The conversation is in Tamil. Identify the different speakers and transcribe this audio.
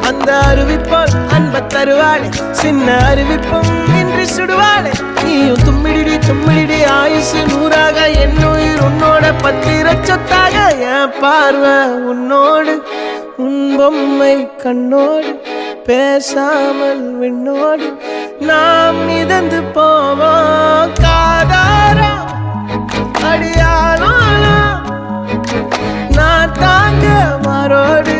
Speaker 1: அந்த அறிவிப்போல் அன்ப தருவாளே சின்ன அறிவிப்பும் இன்று சுடுவாளே நீயும் தும்மிடி ஆயுசு 100ஆக என் உயிர் உன்னோட பத்திர சொத்தாக என் பார்வை உன்னோடு உன் பொம்மை கண்ணோடு பேசாமல் விண்ணோடு நாம் மிதந்து போவோம் காதாரா அடியானாலும் நான் தாங்க மாறோடு